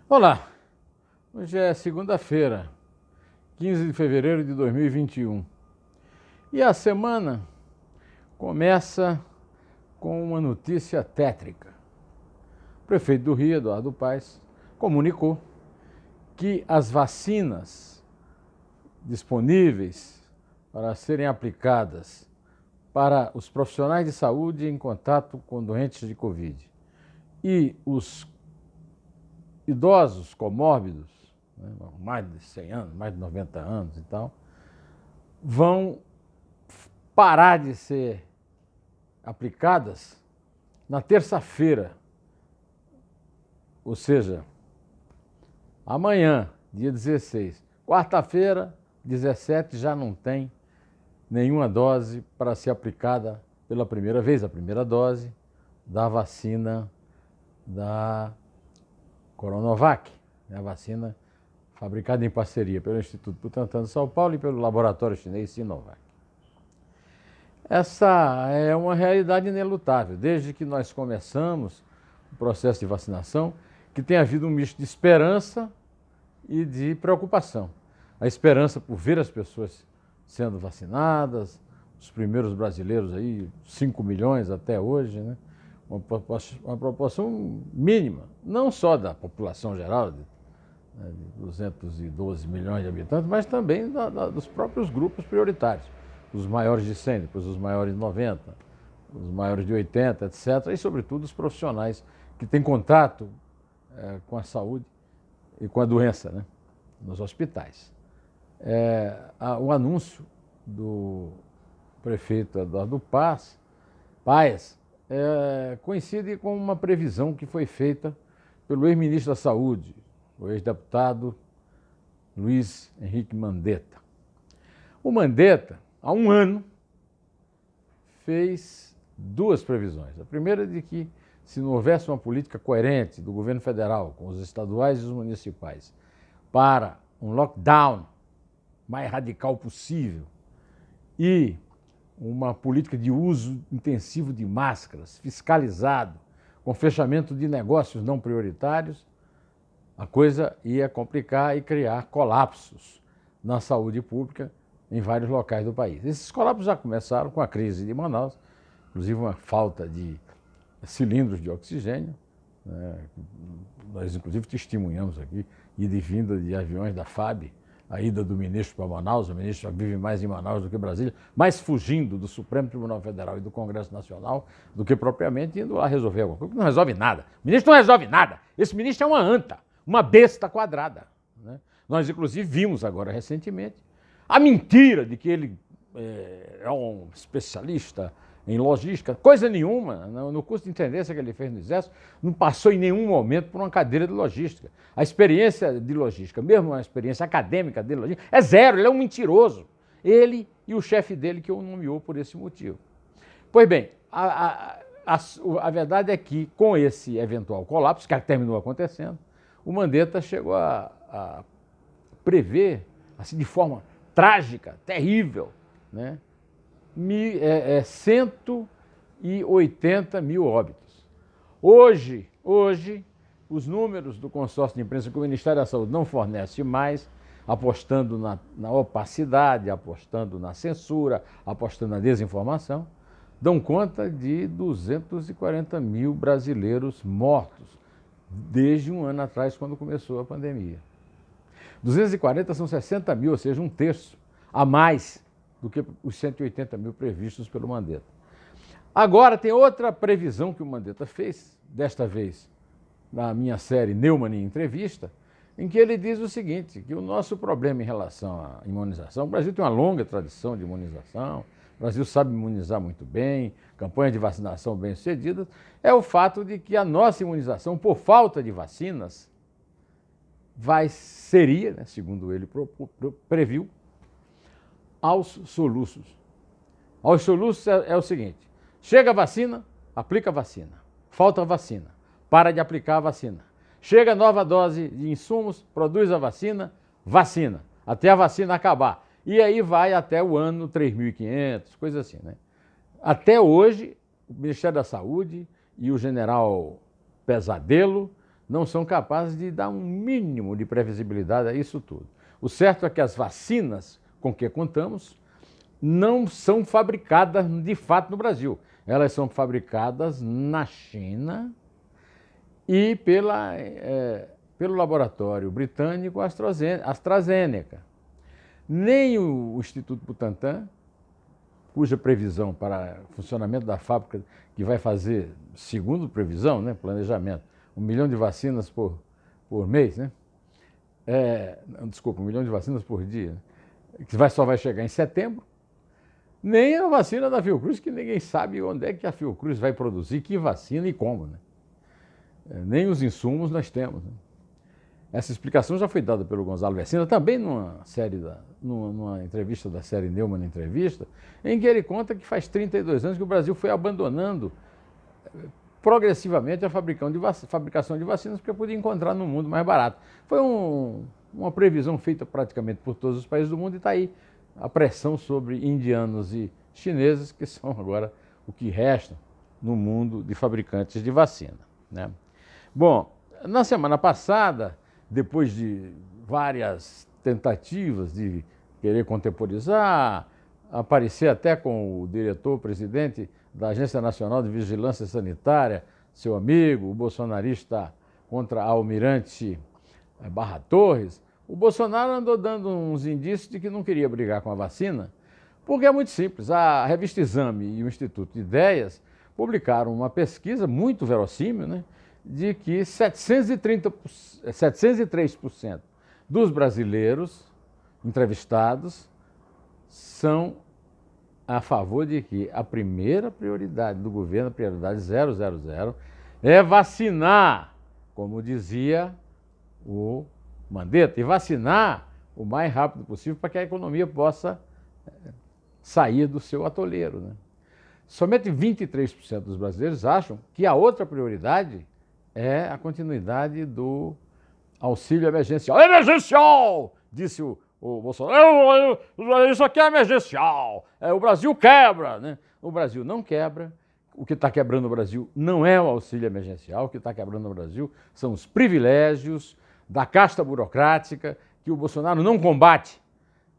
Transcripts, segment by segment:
Olá, hoje é segunda-feira, 15 de fevereiro de 2021 e a semana começa com uma notícia tétrica. O prefeito do Rio, Eduardo Paes, comunicou que as vacinas disponíveis para serem aplicadas para os profissionais de saúde em contato com doentes de Covid e os idosos comórbidos, né, mais de 100 anos, mais de 90 anos e tal, vão parar de ser aplicadas na terça-feira, ou seja, amanhã, dia 16. Quarta-feira, 17, já não tem nenhuma dose para ser aplicada pela primeira vez, a primeira dose da vacina da Coronavac, a vacina fabricada em parceria pelo Instituto Butantan de São Paulo e pelo laboratório chinês Sinovac. Essa é uma realidade inelutável, desde que nós começamos o processo de vacinação, que tem havido um misto de esperança e de preocupação. A esperança por ver as pessoas sendo vacinadas, os primeiros brasileiros aí, 5 milhões até hoje, né? Uma proporção mínima, não só da população geral, de 212 milhões de habitantes, mas também dos próprios grupos prioritários, os maiores de 100, depois os maiores de 90, os maiores de 80, etc. E, sobretudo, os profissionais que têm contato com a saúde e com a doença, né, nos hospitais. O anúncio do prefeito Eduardo Paes coincide com uma previsão que foi feita pelo ex-ministro da Saúde, o ex-deputado Luiz Henrique Mandetta. O Mandetta, há um ano, fez duas previsões. A primeira é de que, se não houvesse uma política coerente do governo federal com os estaduais e os municipais para um lockdown mais radical possível e uma política de uso intensivo de máscaras, fiscalizado, com fechamento de negócios não prioritários, a coisa ia complicar e criar colapsos na saúde pública em vários locais do país. Esses colapsos já começaram com a crise de Manaus, inclusive uma falta de cilindros de oxigênio, né? Nós, inclusive, testemunhamos aqui ida e vinda de aviões da FAB, a ida do ministro para Manaus. O ministro vive mais em Manaus do que em Brasília, mais fugindo do Supremo Tribunal Federal e do Congresso Nacional do que propriamente indo lá resolver alguma coisa, que não resolve nada. O ministro não resolve nada. Esse ministro é uma anta, uma besta quadrada, né? Nós, inclusive, vimos agora recentemente a mentira de que ele é um especialista em logística, coisa nenhuma. No curso de intendência que ele fez no Exército, não passou em nenhum momento por uma cadeira de logística. A experiência de logística, mesmo a experiência acadêmica de logística, é zero, ele é um mentiroso. Ele e o chefe dele, que o nomeou por esse motivo. Pois bem, a verdade é que, com esse eventual colapso, que terminou acontecendo, o Mandetta chegou a prever, assim, de forma trágica, terrível, né, 180 mil óbitos. Hoje, os números do consórcio de imprensa que o Ministério da Saúde não fornece mais, apostando na opacidade, apostando na censura, apostando na desinformação, dão conta de 240 mil brasileiros mortos desde um ano atrás, quando começou a pandemia. 240 são 60 mil, ou seja, um terço a mais do que os 180 mil previstos pelo Mandetta. Agora, tem outra previsão que o Mandetta fez, desta vez na minha série Neumann em Entrevista, em que ele diz o seguinte, que o nosso problema em relação à imunização, o Brasil tem uma longa tradição de imunização, o Brasil sabe imunizar muito bem, campanha de vacinação bem-sucedida, é o fato de que a nossa imunização, por falta de vacinas, seria, né, segundo ele previu, aos soluços. Aos soluços é o seguinte: chega a vacina, aplica a vacina. Falta a vacina, para de aplicar a vacina. Chega nova dose de insumos, produz a vacina, vacina, até a vacina acabar. E aí vai até o ano 3.500, coisa assim, né? Até hoje, o Ministério da Saúde e o general Pesadelo não são capazes de dar um mínimo de previsibilidade a isso tudo. O certo é que as vacinas com que contamos não são fabricadas de fato no Brasil. Elas são fabricadas na China e pelo laboratório britânico AstraZeneca. Nem o Instituto Butantan, cuja previsão para funcionamento da fábrica, que vai fazer, segundo previsão, né, planejamento, 1 milhão de vacinas por mês, né? Desculpa, 1 milhão de vacinas por dia, né? Que só vai chegar em setembro. Nem a vacina da Fiocruz, que ninguém sabe onde é que a Fiocruz vai produzir, que vacina e como, né? Nem os insumos nós temos, né? Essa explicação já foi dada pelo Gonzalo Vecina, também numa entrevista da série Neumann Entrevista, em que ele conta que faz 32 anos que o Brasil foi abandonando progressivamente a fabricação de vacinas, porque podia encontrar no mundo mais barato. Foi uma previsão feita praticamente por todos os países do mundo e está aí a pressão sobre indianos e chineses, que são agora o que resta no mundo de fabricantes de vacina, né? Bom, na semana passada, depois de várias tentativas de querer contemporizar, aparecer até com o diretor-presidente da Agência Nacional de Vigilância Sanitária, seu amigo, o bolsonarista contra-almirante Barra Torres, o Bolsonaro andou dando uns indícios de que não queria brigar com a vacina, porque é muito simples. A revista Exame e o Instituto de Ideias publicaram uma pesquisa muito verossímil, né, de que 703% dos brasileiros entrevistados são a favor de que a primeira prioridade do governo, a prioridade 000, é vacinar, como dizia o Mandetta, e vacinar o mais rápido possível para que a economia possa sair do seu atoleiro, né? Somente 23% dos brasileiros acham que a outra prioridade é a continuidade do auxílio emergencial. Emergencial! Disse o Bolsonaro. Isso aqui é emergencial. O Brasil quebra, né? O Brasil não quebra. O que está quebrando o Brasil não é o auxílio emergencial. O que está quebrando o Brasil são os privilégios da casta burocrática que o Bolsonaro não combate,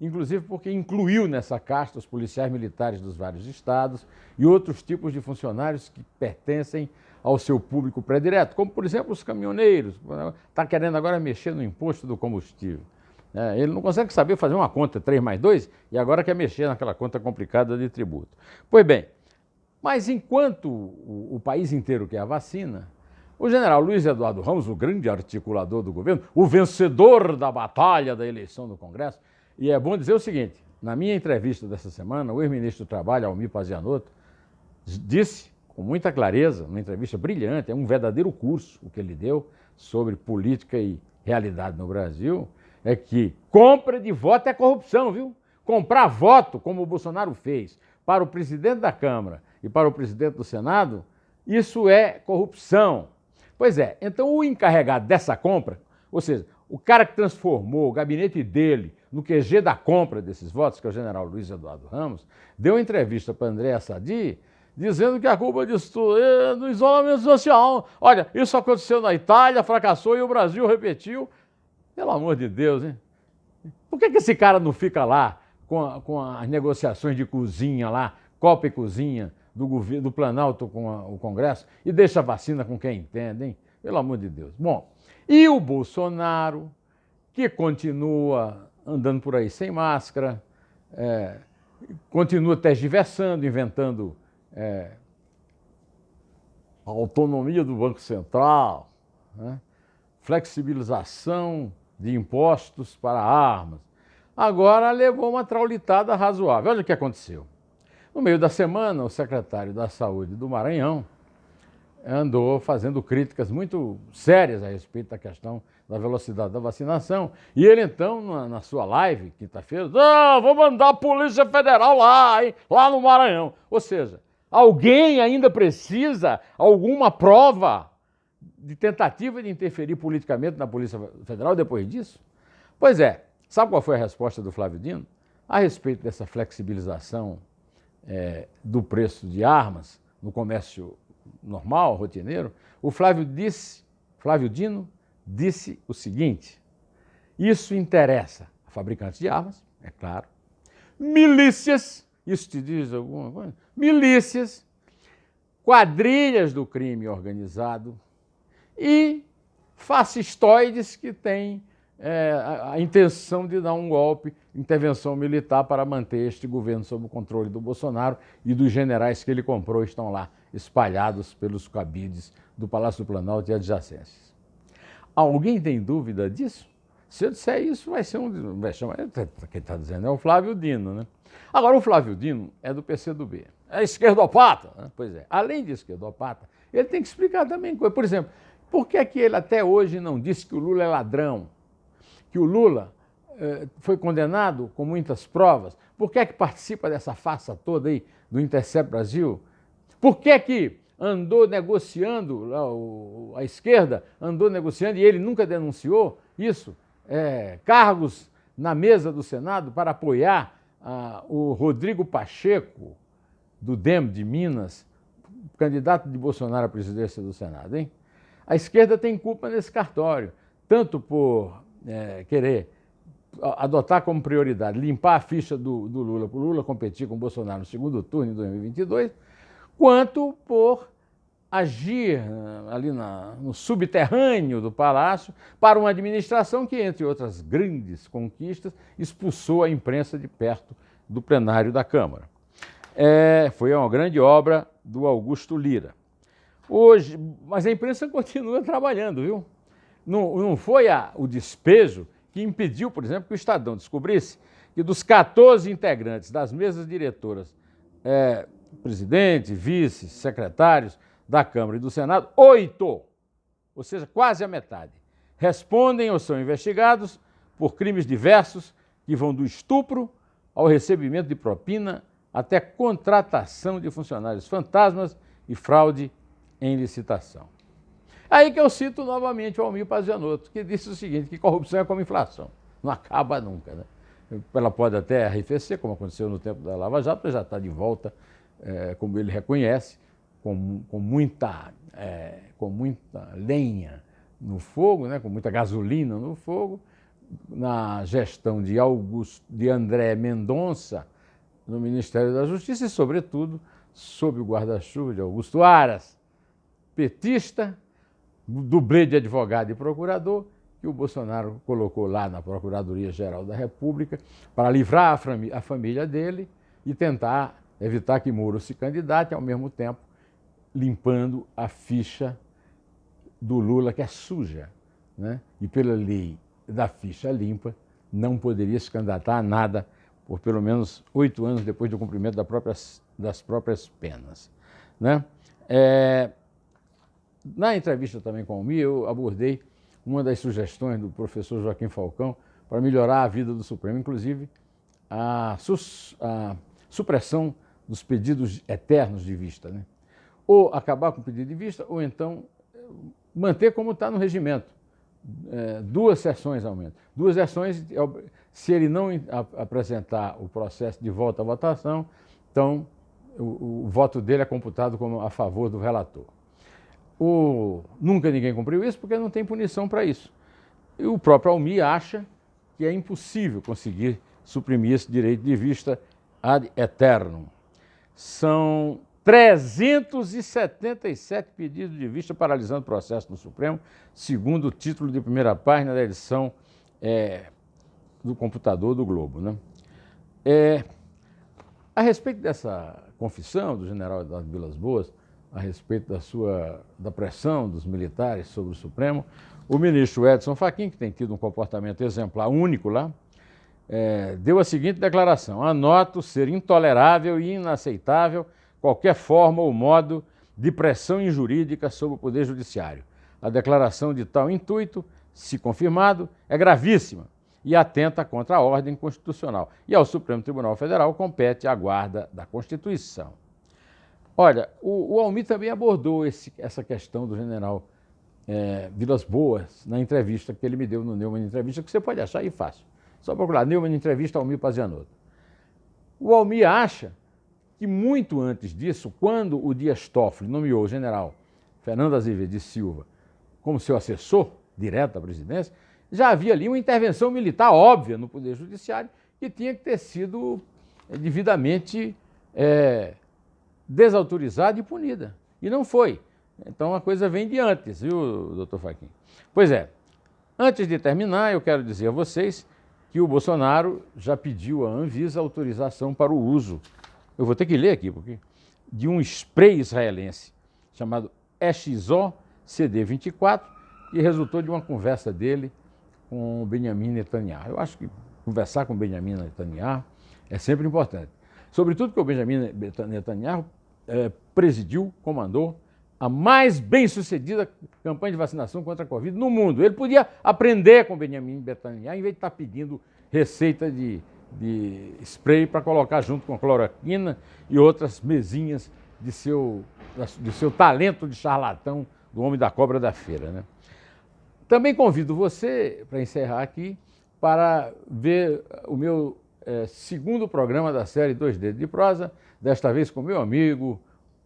inclusive porque incluiu nessa casta os policiais militares dos vários estados e outros tipos de funcionários que pertencem ao seu público predileto, como, por exemplo, os caminhoneiros. Está querendo agora mexer no imposto do combustível. Ele não consegue saber fazer uma conta 3 mais 2 e agora quer mexer naquela conta complicada de tributo. Pois bem, mas enquanto o país inteiro quer a vacina, o general Luiz Eduardo Ramos, o grande articulador do governo, o vencedor da batalha da eleição do Congresso, e é bom dizer o seguinte, na minha entrevista dessa semana, o ex-ministro do Trabalho, Almir Pazianotto, disse com muita clareza, uma entrevista brilhante, é um verdadeiro curso o que ele deu sobre política e realidade no Brasil, é que compra de voto é corrupção, viu? Comprar voto, como o Bolsonaro fez, para o presidente da Câmara e para o presidente do Senado, isso é corrupção. Pois é, então o encarregado dessa compra, ou seja, o cara que transformou o gabinete dele no QG da compra desses votos, que é o general Luiz Eduardo Ramos, deu uma entrevista para Andréa Sadi, dizendo que a culpa disso tudo é do isolamento social. Olha, isso aconteceu na Itália, fracassou e o Brasil repetiu. Pelo amor de Deus, hein? Por que esse cara não fica lá com as negociações de cozinha lá, Copa e Cozinha, do Planalto com o Congresso, e deixa a vacina com quem entende, hein? Pelo amor de Deus. Bom, e o Bolsonaro, que continua andando por aí sem máscara, continua tergiversando, inventando a autonomia do Banco Central, né? Flexibilização de impostos para armas. Agora levou uma traulitada razoável. Olha o que aconteceu. No meio da semana, o secretário da Saúde do Maranhão andou fazendo críticas muito sérias a respeito da questão da velocidade da vacinação. E ele, então, na sua live, quinta-feira, vou mandar a Polícia Federal lá, hein, lá no Maranhão. Ou seja, alguém ainda precisa alguma prova de tentativa de interferir politicamente na Polícia Federal depois disso? Pois é, sabe qual foi a resposta do Flávio Dino? A respeito dessa flexibilização do preço de armas no comércio normal, rotineiro, o Flávio disse Flávio Dino disse o seguinte: isso interessa a fabricantes de armas, é claro, milícias, isso te diz alguma coisa? Milícias, quadrilhas do crime organizado e fascistoides que têm a intenção de dar um golpe, intervenção militar para manter este governo sob o controle do Bolsonaro e dos generais que ele comprou estão lá espalhados pelos cabides do Palácio do Planalto e adjacências. Alguém tem dúvida disso? Se eu disser isso, vai ser um... Quem está dizendo é o Flávio Dino, né? Agora, o Flávio Dino é do PCdoB. É esquerdopata, né? Pois é. Além de esquerdopata, ele tem que explicar também coisa. Por exemplo, por que é que ele até hoje não disse que o Lula é ladrão? Que o Lula foi condenado com muitas provas? Por que é que participa dessa farsa toda aí do Intercept Brasil? Por que é que andou negociando, a esquerda andou negociando e ele nunca denunciou isso? Cargos na mesa do Senado para apoiar o Rodrigo Pacheco, do DEM de Minas, candidato de Bolsonaro à presidência do Senado, hein? A esquerda tem culpa nesse cartório, tanto por querer adotar como prioridade limpar a ficha do Lula, para o Lula competir com o Bolsonaro no segundo turno em 2022, quanto por agir ali no subterrâneo do Palácio para uma administração que, entre outras grandes conquistas, expulsou a imprensa de perto do plenário da Câmara. Foi uma grande obra do Augusto Lira. Hoje, mas a imprensa continua trabalhando, viu? Não foi o despejo que impediu, por exemplo, que o Estadão descobrisse que dos 14 integrantes das mesas diretoras, presidente, vice, secretários da Câmara e do Senado, 8, ou seja, quase a metade, respondem ou são investigados por crimes diversos que vão do estupro ao recebimento de propina até contratação de funcionários fantasmas e fraude em licitação. Aí que eu cito novamente o Almir Pazianotto, que disse o seguinte, que corrupção é como inflação, não acaba nunca, né? Ela pode até arrefecer, como aconteceu no tempo da Lava Jato, mas já está de volta, como ele reconhece, com muita lenha no fogo, né? Com muita gasolina no fogo, na gestão de André Mendonça, no Ministério da Justiça e, sobretudo, sob o guarda-chuva de Augusto Aras, petista, dublê de advogado e procurador, que o Bolsonaro colocou lá na Procuradoria-Geral da República para livrar a família dele e tentar evitar que Moro se candidate, ao mesmo tempo limpando a ficha do Lula, que é suja, né? E pela lei da ficha limpa, não poderia se candidatar a nada por pelo menos 8 anos depois do cumprimento das próprias penas, né? Na entrevista também com o Almir, eu abordei uma das sugestões do professor Joaquim Falcão para melhorar a vida do Supremo, inclusive a supressão dos pedidos eternos de vista, né? Ou acabar com o pedido de vista, ou então manter como está no regimento. 2 sessões aumento. 2 sessões, se ele não apresentar o processo de volta à votação, então o voto dele é computado como a favor do relator. Nunca ninguém cumpriu isso porque não tem punição para isso. E o próprio Almir acha que é impossível conseguir suprimir esse direito de vista ad eternum. São 377 pedidos de vista paralisando o processo no Supremo, segundo o título de primeira página da edição do computador do Globo, né? A respeito dessa confissão do general Eduardo Vilas Boas, a respeito da pressão dos militares sobre o Supremo, o ministro Edson Fachin, que tem tido um comportamento exemplar único lá, deu a seguinte declaração: anoto ser intolerável e inaceitável qualquer forma ou modo de pressão injurídica sobre o Poder Judiciário. A declaração de tal intuito, se confirmado, é gravíssima e atenta contra a ordem constitucional. E ao Supremo Tribunal Federal compete a guarda da Constituição. Olha, o Almir também abordou essa questão do general Vilas Boas na entrevista que ele me deu no Neumann Entrevista, que você pode achar aí fácil. Só procurar Neumann Entrevista Almir Pazianotto. O Almir acha que muito antes disso, quando o Dias Toffoli nomeou o general Fernando Azevedo de Silva como seu assessor direto da presidência, já havia ali uma intervenção militar óbvia no Poder Judiciário que tinha que ter sido devidamente desautorizada e punida. E não foi. Então a coisa vem de antes, viu, doutor Fachin? Pois é, antes de terminar, eu quero dizer a vocês que o Bolsonaro já pediu à Anvisa autorização para o uso, eu vou ter que ler aqui, porque, de um spray israelense chamado EXO-CD24, que resultou de uma conversa dele com o Benjamin Netanyahu. Eu acho que conversar com o Benjamin Netanyahu é sempre importante. Sobretudo porque o Benjamin Netanyahu presidiu, comandou a mais bem-sucedida campanha de vacinação contra a Covid no mundo. Ele podia aprender com o Benjamin Netanyahu, em vez de estar pedindo receita de spray para colocar junto com cloroquina e outras mesinhas de seu talento de charlatão, do homem da cobra da feira, né? Também convido você, para encerrar aqui, para ver o meu segundo programa da série Dois Dedos de Prosa, desta vez com meu amigo,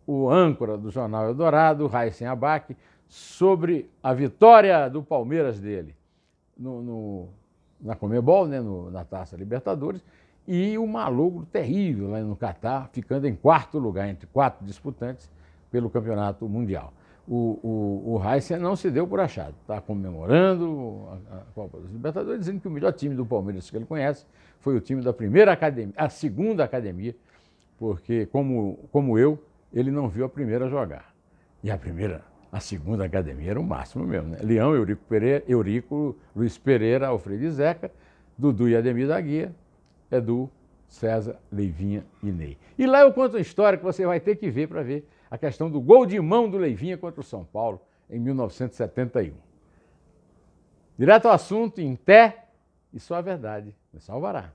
o âncora do Jornal Eldorado, Raíssen Abac, sobre a vitória do Palmeiras dele na Conmebol, né, na Taça Libertadores, e o malogro terrível lá no Catar, ficando em quarto lugar entre 4 disputantes pelo Campeonato Mundial. O Raíssen não se deu por achado, está comemorando a Copa dos Libertadores, dizendo que o melhor time do Palmeiras que ele conhece foi o time da primeira academia, a segunda academia, porque, como eu, ele não viu a primeira jogar. E a segunda academia era o máximo mesmo, né? Leão, Eurico, Luiz Pereira, Alfredo e Zeca, Dudu e Ademir da Guia, Edu, César, Leivinha e Ney. E lá eu conto uma história que você vai ter que ver para ver a questão do gol de mão do Leivinha contra o São Paulo em 1971. Direto ao assunto, em pé, e só a verdade me salvará.